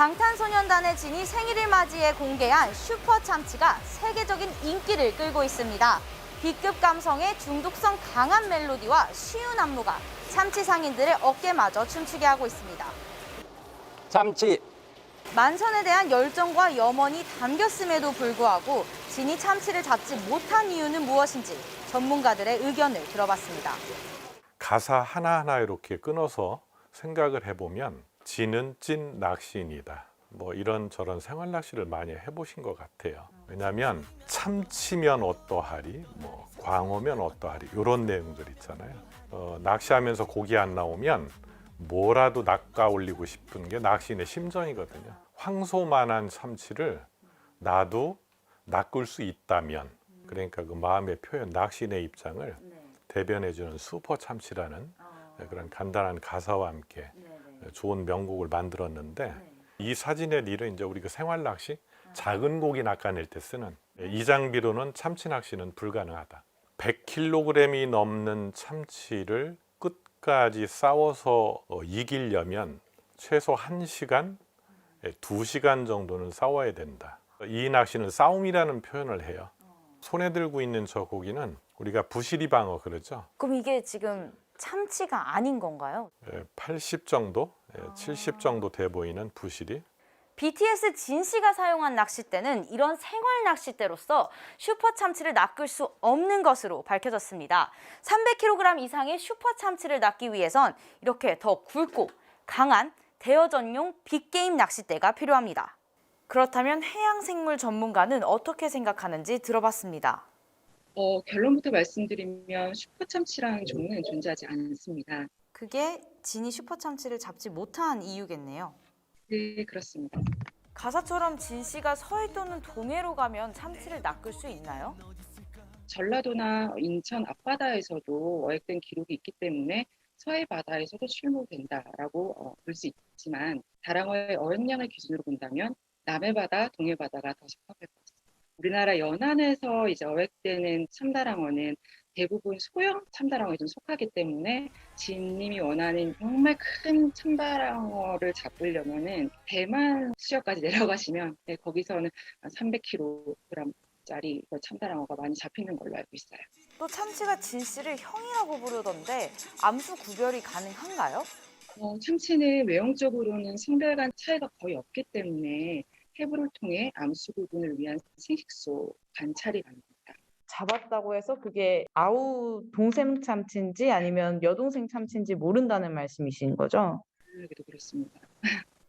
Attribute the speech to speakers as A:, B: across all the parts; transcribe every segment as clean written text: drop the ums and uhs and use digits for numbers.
A: 방탄소년단의 진이 생일을 맞이해 공개한 슈퍼 참치가 세계적인 인기를 끌고 있습니다. B급 감성의 중독성 강한 멜로디와 쉬운 안무가 참치 상인들의 어깨마저 춤추게 하고 있습니다.
B: 참치.
A: 만선에 대한 열정과 염원이 담겼음에도 불구하고 진이 참치를 잡지 못한 이유는 무엇인지 전문가들의 의견을 들어봤습니다.
C: 가사 하나하나 이렇게 끊어서 생각을 해보면 진은 찐 낚시인이다. 뭐 이런저런 생활 낚시를 많이 해보신 것 같아요. 왜냐하면 참치면 어떠하리, 뭐 광어면 어떠하리 이런 내용들 있잖아요. 낚시하면서 고기 안 나오면 뭐라도 낚아 올리고 싶은 게 낚시인의 심정이거든요. 황소만한 참치를 나도 낚을 수 있다면, 그러니까 그 마음의 표현, 낚시인의 입장을 대변해주는 슈퍼 참치라는 그런 간단한 가사와 함께 좋은 명곡을 만들었는데, 이 사진의 릴은 이제 우리 그 생활 낚시, 작은 고기 낚아낼 때 쓰는 이 장비로는 참치 낚시는 불가능하다. 100kg이 넘는 참치를 끝까지 싸워서 이기려면 최소 1시간, 2시간 정도는 싸워야 된다. 이 낚시는 싸움이라는 표현을 해요. 손에 들고 있는 저 고기는 우리가 부시리방어 그러죠.
A: 그럼 이게 지금 참치가 아닌 건가요?
C: 80 정도, 70 정도 돼 보이는 부시리.
A: BTS 진 씨가 사용한 낚싯대는 이런 생활 낚싯대로서 슈퍼 참치를 낚을 수 없는 것으로 밝혀졌습니다. 300kg 이상의 슈퍼 참치를 낚기 위해선 이렇게 더 굵고 강한 대여전용 빅게임 낚싯대가 필요합니다. 그렇다면 해양생물 전문가는 어떻게 생각하는지 들어봤습니다.
D: 결론부터 말씀드리면 슈퍼 참치라는 종은 존재하지 않습니다.
A: 그게 진이 슈퍼 참치를 잡지 못한 이유겠네요.
D: 네, 그렇습니다.
A: 가사처럼 진 씨가 서해 또는 동해로 가면 참치를 낚을 수 있나요?
D: 전라도나 인천 앞바다에서도 어획된 기록이 있기 때문에 서해 바다에서도 출몰된다라고 볼 수 있지만, 다랑어의 어획량을 기준으로 본다면 남해 바다, 동해 바다가 더 적합할 것 같습니다. 우리나라 연안에서 이제 어획되는 참다랑어는 대부분 소형 참다랑어에 좀 속하기 때문에 진님이 원하는 정말 큰 참다랑어를 잡으려면은 대만 수역까지 내려가시면 거기서는 300kg짜리 참다랑어가 많이 잡히는 걸로 알고 있어요.
A: 또 참치가 진 씨를 형이라고 부르던데 암수 구별이 가능한가요?
D: 참치는 외형적으로는 성별 간 차이가 거의 없기 때문에 해부를 통해 암수 구분을 위한 생식소 관찰이 가능합니다.
E: 잡았다고 해서 그게 아우 동생 참치인지 아니면 여동생 참치인지 모른다는 말씀이신 거죠?
D: 그래도 그렇습니다.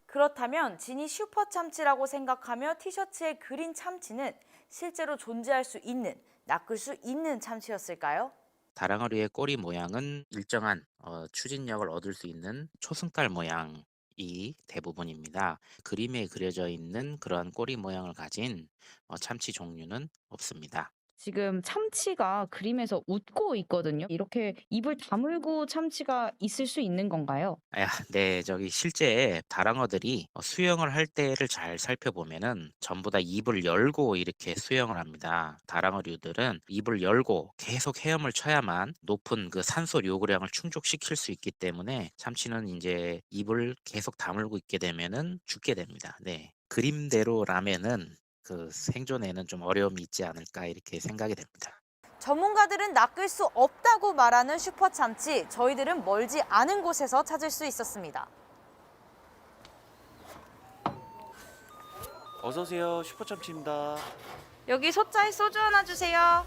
A: 그렇다면 진이 슈퍼 참치라고 생각하며 티셔츠에 그린 참치는 실제로 존재할 수 있는, 낚을 수 있는 참치였을까요?
F: 다랑어류의 꼬리 모양은 일정한 추진력을 얻을 수 있는 초승달 모양이 대부분입니다. 그림에 그려져 있는 그러한 꼬리 모양을 가진 참치 종류는 없습니다.
E: 지금 참치가 그림에서 웃고 있거든요. 이렇게 입을 다물고 참치가 있을 수 있는 건가요?
F: 네, 실제 다랑어들이 수영을 할 때를 잘 살펴보면은 전부 다 입을 열고 이렇게 수영을 합니다. 다랑어류들은 입을 열고 계속 헤엄을 쳐야만 높은 그 산소 요구량을 충족시킬 수 있기 때문에 참치는 이제 입을 계속 다물고 있게 되면은 죽게 됩니다. 네, 그림대로라면은 그 생존에는 좀 어려움이 있지 않을까 이렇게 생각이 됩니다.
A: 전문가들은 낚을 수 없다고 말하는 슈퍼 참치, 저희들은 멀지 않은 곳에서 찾을 수 있었습니다.
G: 어서 오세요. 슈퍼참치입니다.
A: 여기 소짜에 소주 하나 주세요.